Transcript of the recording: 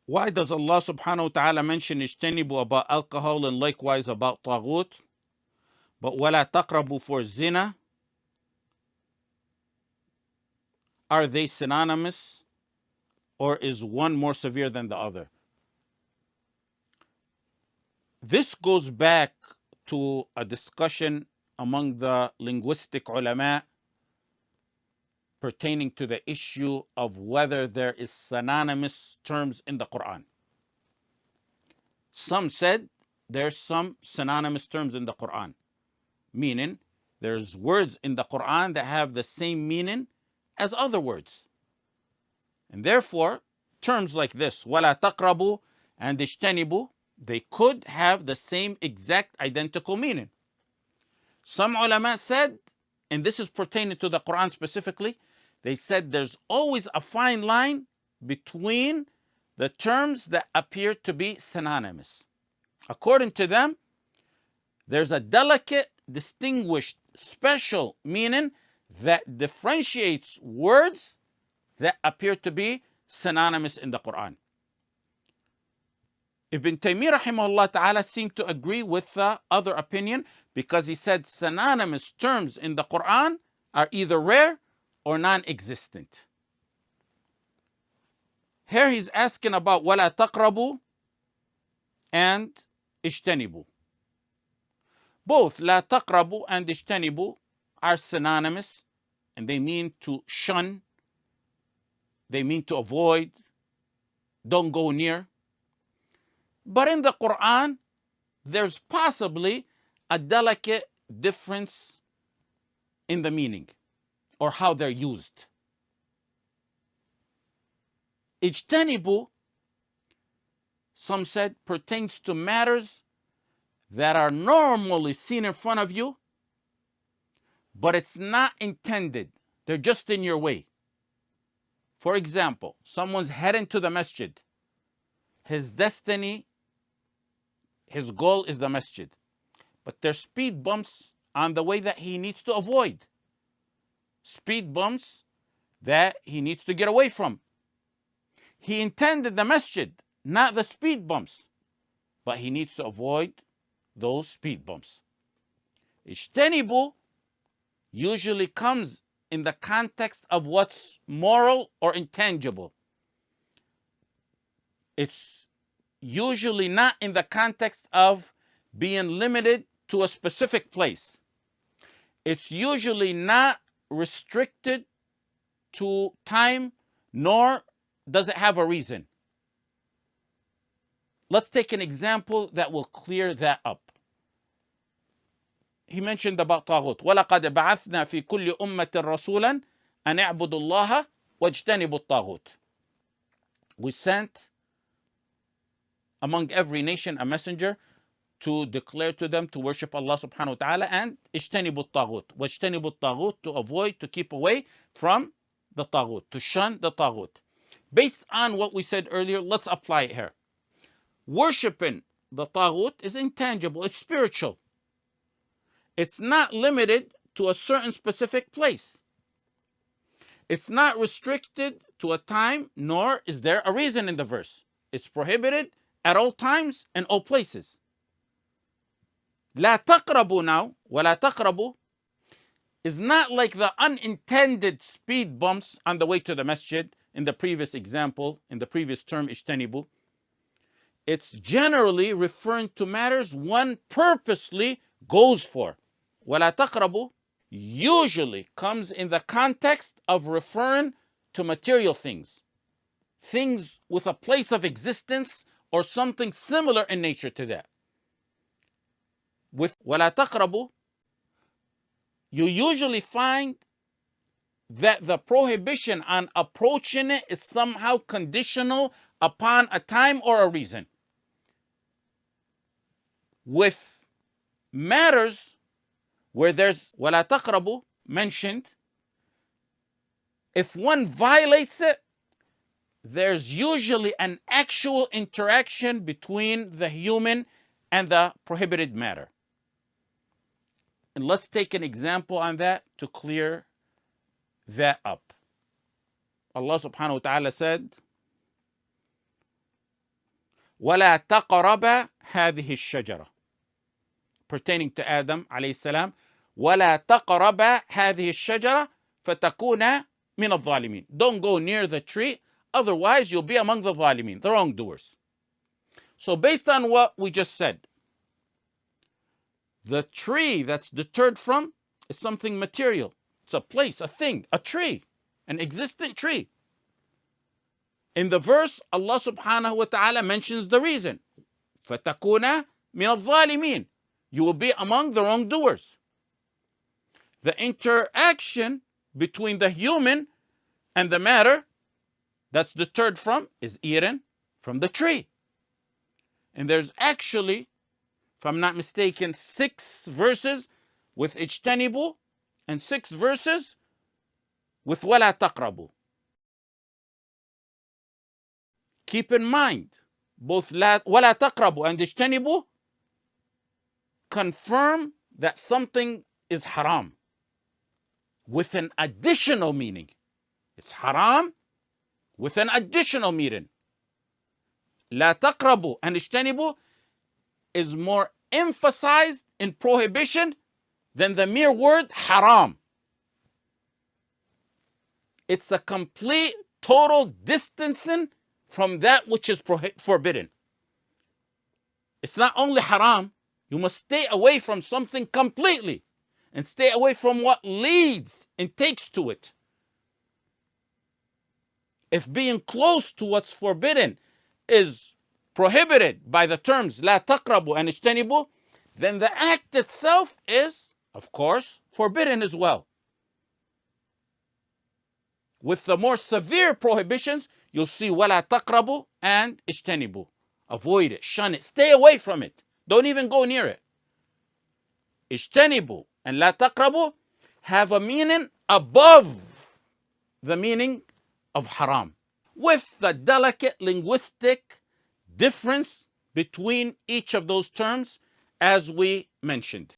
Why does Allah subhanahu wa ta'ala mention Ixhtenibu about alcohol and likewise about tagut? But wala taqrabu for zina, are they synonymous or is one more severe than the other? This goes back to a discussion among the linguistic ulama pertaining to the issue of whether there is synonymous terms in the Quran. Some said there's some synonymous terms in the Quran, meaning there's words in the Quran that have the same meaning as other words. And therefore, terms like this, wala taqrabu and ixhtenibu, they could have the same exact identical meaning. Some ulama said, and this is pertaining to the Quran specifically, they said there's always a fine line between the terms that appear to be synonymous. According to them, there's a delicate, distinguished, special meaning that differentiates words that appear to be synonymous in the Quran. Ibn Taymiyyah rahimahullah ta'ala seemed to agree with the other opinion because he said synonymous terms in the Quran are either rare or non-existent. Here he's asking about wala taqrabu and ixhtenibu. Both la taqrabu and ixhtenibu are synonymous and they mean to shun, they mean to avoid, don't go near. But in the Quran, there's possibly a delicate difference in the meaning or how they're used. Ixhtenibu, some said, pertains to matters that are normally seen in front of you, but it's not intended. They're just in your way. For example, someone's heading to the masjid. His destiny, his goal is the masjid. But there's speed bumps on the way that he needs to avoid. Speed bumps that he needs to get away from. He intended the masjid, not the speed bumps, but he needs to avoid those speed bumps. Ixhtenibu usually comes in the context of what's moral or intangible. It's usually not in the context of being limited to a specific place. It's usually not restricted to time, nor does it have a reason. Let's take an example that will clear that up. He mentioned about tagut. وَلَقَدْ بَعَثْنَا فِي كُلِّ أُمَّةٍ رَسُولًا أَنْ اعْبُدُوا اللَّهَ وَاجْتَنِبُوا الطَّاغُوتَ. We sent among every nation a messenger to declare to them to worship Allah subhanahu wa ta'ala and ixhtenibu tagut. Wajtenibu tagut, to avoid, to keep away from the tagut, to shun the tagut. Based on what we said earlier, let's apply it here. Worshipping the tagut is intangible, it's spiritual. It's not limited to a certain specific place. It's not restricted to a time, nor is there a reason in the verse. It's prohibited at all times and all places. La taqrabu now, wala taqrabu, is not like the unintended speed bumps on the way to the masjid in the previous example, in the previous term, ixhtenibu. It's generally referring to matters one purposely goes for. Wala taqrabu usually comes in the context of referring to material things, things with a place of existence or something similar in nature to that. With wala taqrabu, you usually find that the prohibition on approaching it is somehow conditional upon a time or a reason. With matters where there's wala taqrabu mentioned, if one violates it, there's usually an actual interaction between the human and the prohibited matter. And let's take an example on that to clear that up. Allah subhanahu wa ta'ala said, وَلَا تَقْرَبَ هَذِهِ الشَّجَرَةِ, pertaining to Adam alayhi salam. وَلَا تَقْرَبَ هَذِهِ الشَّجَرَةِ فَتَكُونَ مِنَ الظَّالِمِينَ. Don't go near the tree, otherwise you'll be among the ظالمين, the wrongdoers. So based on what we just said, the tree that's deterred from is something material. It's a place, a thing, a tree, an existent tree. In the verse, Allah subhanahu wa ta'ala mentions the reason. فَتَكُونَ مِنَ الظَّالِمِينَ. You will be among the wrongdoers. The interaction between the human and the matter that's deterred from is eaten from the tree. And there's actually, if I'm not mistaken, 6 verses with Ixhtenibu and 6 verses with وَلَا تَقْرَبُوا. Keep in mind, both وَلَا تَقْرَبُوا and Ixhtenibu confirm that something is haram with an additional meaning. It's haram with an additional meaning. لا تقربوا and Ixhtenibu is more emphasized in prohibition than the mere word haram. It's a complete, total distancing from that which is forbidden. It's not only haram, you must stay away from something completely and stay away from what leads and takes to it. If being close to what's forbidden is prohibited by the terms لا تقربوا and ixhtenibu, then the act itself is, of course, forbidden as well. With the more severe prohibitions, you'll see وَلَا تَقْرَبُوا and ixhtenibu. Avoid it, shun it, stay away from it. Don't even go near it. Ixhtenibu and لا تقربوا have a meaning above the meaning of haram, with the delicate linguistic difference between each of those terms as we mentioned.